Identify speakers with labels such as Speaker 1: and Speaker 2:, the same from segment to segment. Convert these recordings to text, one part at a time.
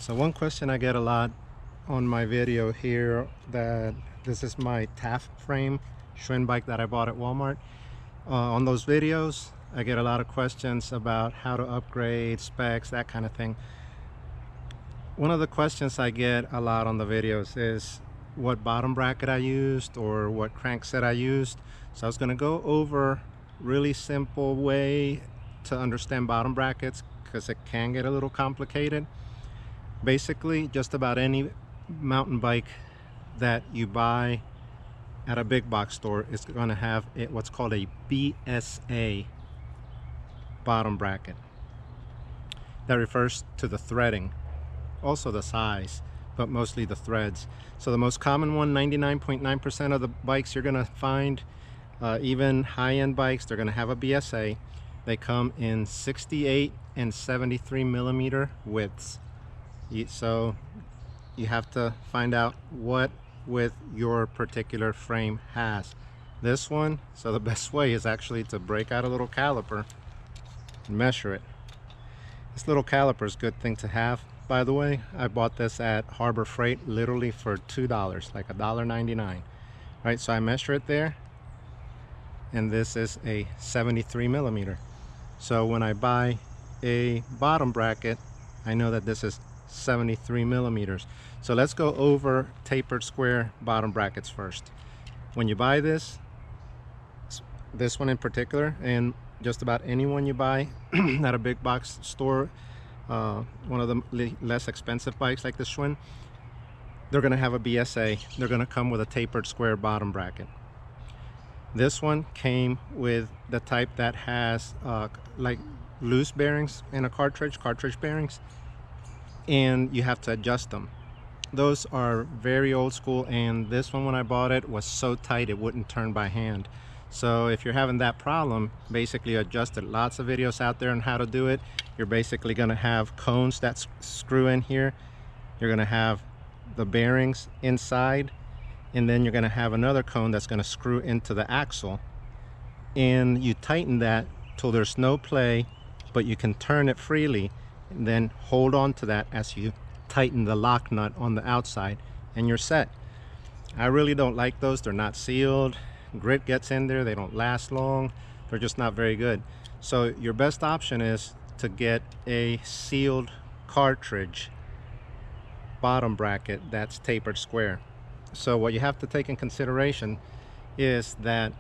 Speaker 1: So one question I get a lot on my video here, that this is my TAF frame Schwinn bike that I bought at Walmart. On those videos I get a lot of questions about how to upgrade, specs, that kind of thing. One of the questions I get a lot on the videos is what bottom bracket I used or what crankset I used. So I was going to go over really simple way to understand bottom brackets, because it can get a little complicated. Basically, just about any mountain bike that you buy at a big box store is going to have what's called a BSA bottom bracket. That refers to the threading, also the size, but mostly the threads. So the most common one, 99.9% of the bikes you're going to find, even high-end bikes, they're going to have a BSA. They come in 68 and 73 millimeter widths. So you have to find out what width your particular frame has. This one, so the best way is actually to break out a little caliper and measure it. This little caliper is a good thing to have, by the way. I bought this at Harbor Freight literally for $2, like $1.99. Right, so I measure it there, and this is a 73 millimeter. So when I buy a bottom bracket, I know that this is 73 millimeters. So let's go over tapered square bottom brackets first. When you buy this one in particular, and just about any one you buy at a big box store, one of the less expensive bikes like the Schwinn, they're going to have a BSA. They're going to come with a tapered square bottom bracket. This one came with the type that has like loose bearings in a cartridge bearings, and you have to adjust them. Those are very old school, and this one, when I bought it, was so tight it wouldn't turn by hand. So if you're having that problem, basically adjust it. Lots of videos out there on how to do it. You're basically going to have cones that screw in here. You're going to have the bearings inside, and then you're going to have another cone that's going to screw into the axle, and you tighten that till there's no play, but you can turn it freely, and then hold on to that as you tighten the lock nut on the outside, and you're set. I really don't like those. They're not sealed. Grit gets in there. They don't last long. They're just not very good. So your best option is to get a sealed cartridge bottom bracket that's tapered square. So what you have to take in consideration is that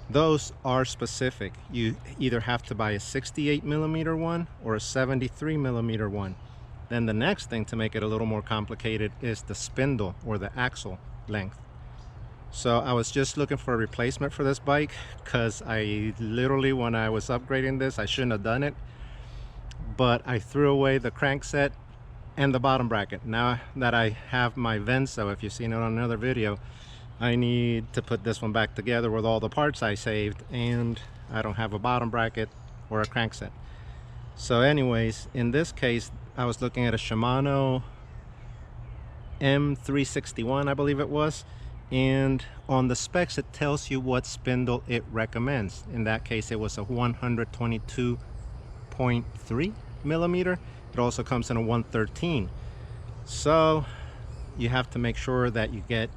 Speaker 1: those are specific. You either have to buy a 68 millimeter one or a 73 millimeter one. Then the next thing to make it a little more complicated is the spindle or the axle length. So I was just looking for a replacement for this bike, because I literally, when I was upgrading this, I shouldn't have done it, but I threw away the crankset and the bottom bracket. Now that I have my Venso, if you've seen it on another video, I need to put this one back together with all the parts I saved, and I don't have a bottom bracket or a crankset. So anyways, in this case, I was looking at a Shimano M361, I believe it was, and on the specs it tells you what spindle it recommends. In that case, it was a 122.3 millimeter. It also comes in a 113. So you have to make sure that you get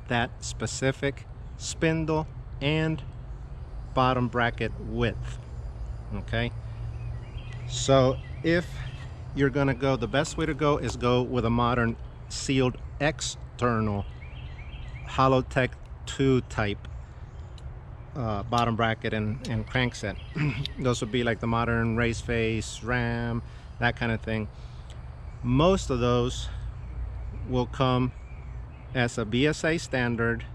Speaker 1: that specific spindle and bottom bracket width. Okay, so if you're gonna go, the best way to go is go with a modern sealed external Hollowtech II type bottom bracket and crankset. Those would be like the modern race face, ram, that kind of thing. Most of those will come as a BSA standard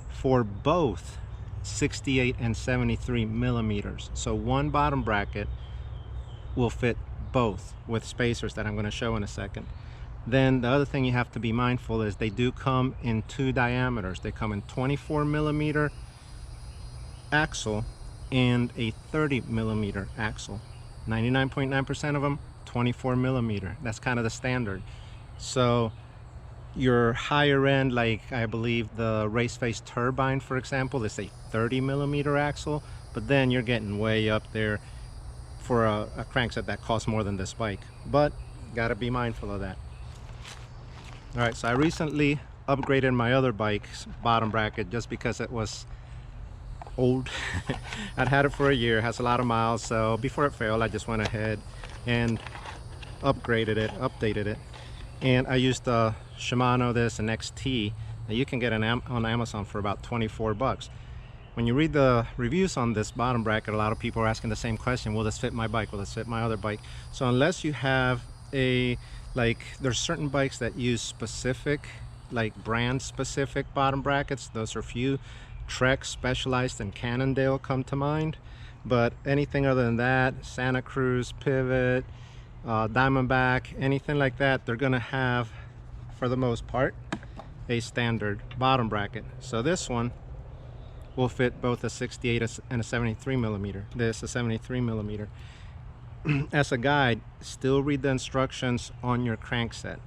Speaker 1: for both 68 and 73 millimeters. So one bottom bracket will fit both with spacers that I'm going to show in a second. Then the other thing you have to be mindful is they do come in two diameters. They come in 24 millimeter axle and a 30 millimeter axle. 99.9% of them 24 millimeter. That's kind of the standard. So your higher end, like I believe the race face turbine, for example, is a 30 millimeter axle, but then you're getting way up there for a crankset that costs more than this bike. But got to be mindful of that. All right, so I recently upgraded my other bike's bottom bracket just because it was old. I'd had it for a year, has a lot of miles, so before it failed I just went ahead and updated it, and I used the Shimano this and XT that you can get on Amazon for about 24 bucks. When you read the reviews on this bottom bracket, a lot of people are asking the same question: will this fit my bike? Will this fit my other bike? So unless you have a, like, there's certain bikes that use specific, like brand specific bottom brackets, those are few. Trek, Specialized, and Cannondale come to mind, but anything other than that, Santa Cruz, Pivot, Diamondback, anything like that, they're gonna have, for the most part, a standard bottom bracket. So this one will fit both a 68 and a 73 millimeter. This a 73 millimeter. As a guide, still read the instructions on your crankset,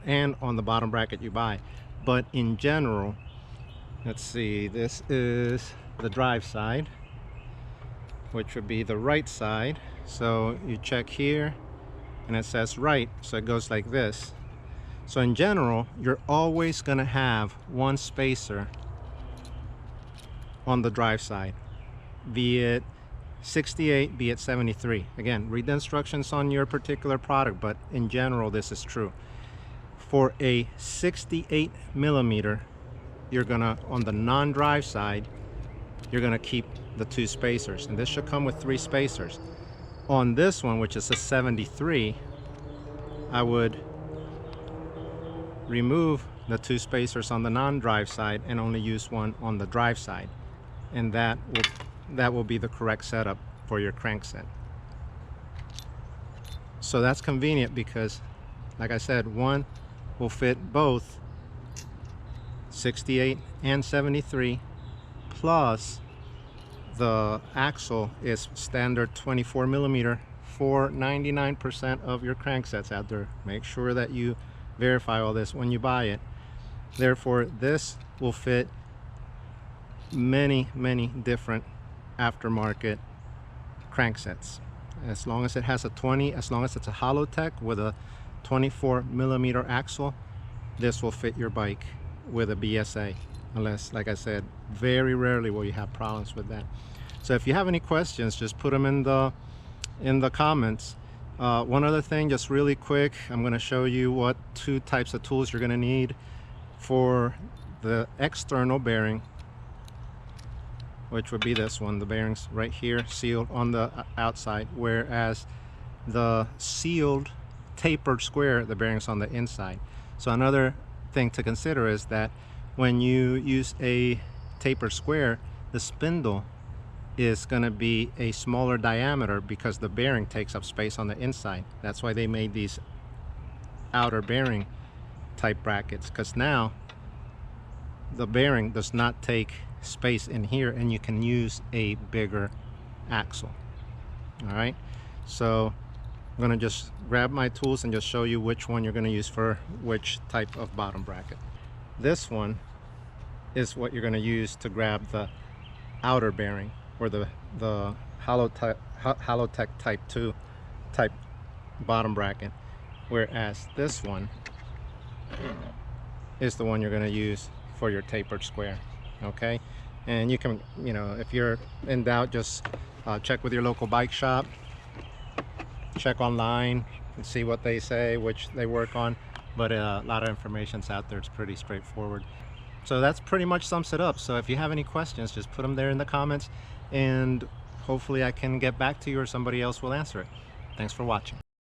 Speaker 1: and on the bottom bracket you buy. But in general, let's see, this is the drive side, which would be the right side. So you check here and it says right, so it goes like this. So in general, you're always gonna have one spacer on the drive side, be it 68, be it 73. Again, read the instructions on your particular product, but in general this is true. For a 68 millimeter, you're gonna, on the non-drive side, you're gonna keep the 2 spacers, and this should come with 3 spacers. On this one, which is a 73, I would remove the 2 spacers on the non-drive side and only use one on the drive side, and that will be the correct setup for your crankset. So that's convenient because, like I said, one will fit both 68 and 73, plus the axle is standard 24 millimeter for 99% of your cranksets out there. Make sure that you verify all this when you buy it. Therefore, this will fit many different aftermarket cranksets. As long as it has as long as it's a Hollowtech with a 24 millimeter axle, this will fit your bike with a BSA, unless, like I said, very rarely will you have problems with that. So if you have any questions, just put them in the comments. One other thing, just really quick, I'm going to show you what 2 types of tools you're going to need for the external bearing, which would be this one. The bearings right here sealed on the outside, whereas the sealed tapered square, the bearings on the inside. So another thing to consider is that when you use a tapered square, the spindle is going to be a smaller diameter because the bearing takes up space on the inside. That's why they made these outer bearing type brackets, because now the bearing does not take space in here and you can use a bigger axle. All right, so I'm going to just grab my tools and just show you which one you're going to use for which type of bottom bracket. This one is what you're going to use to grab the outer bearing, or the Hollowtech Type 2 type bottom bracket, whereas this one is the one you're going to use for your tapered square. Okay, and you can, you know, if you're in doubt, just check with your local bike shop, check online and see what they say, which they work on, but a lot of information's out there. It's pretty straightforward. So that's pretty much sums it up. So if you have any questions, just put them there in the comments, and hopefully I can get back to you or somebody else will answer it. Thanks for watching.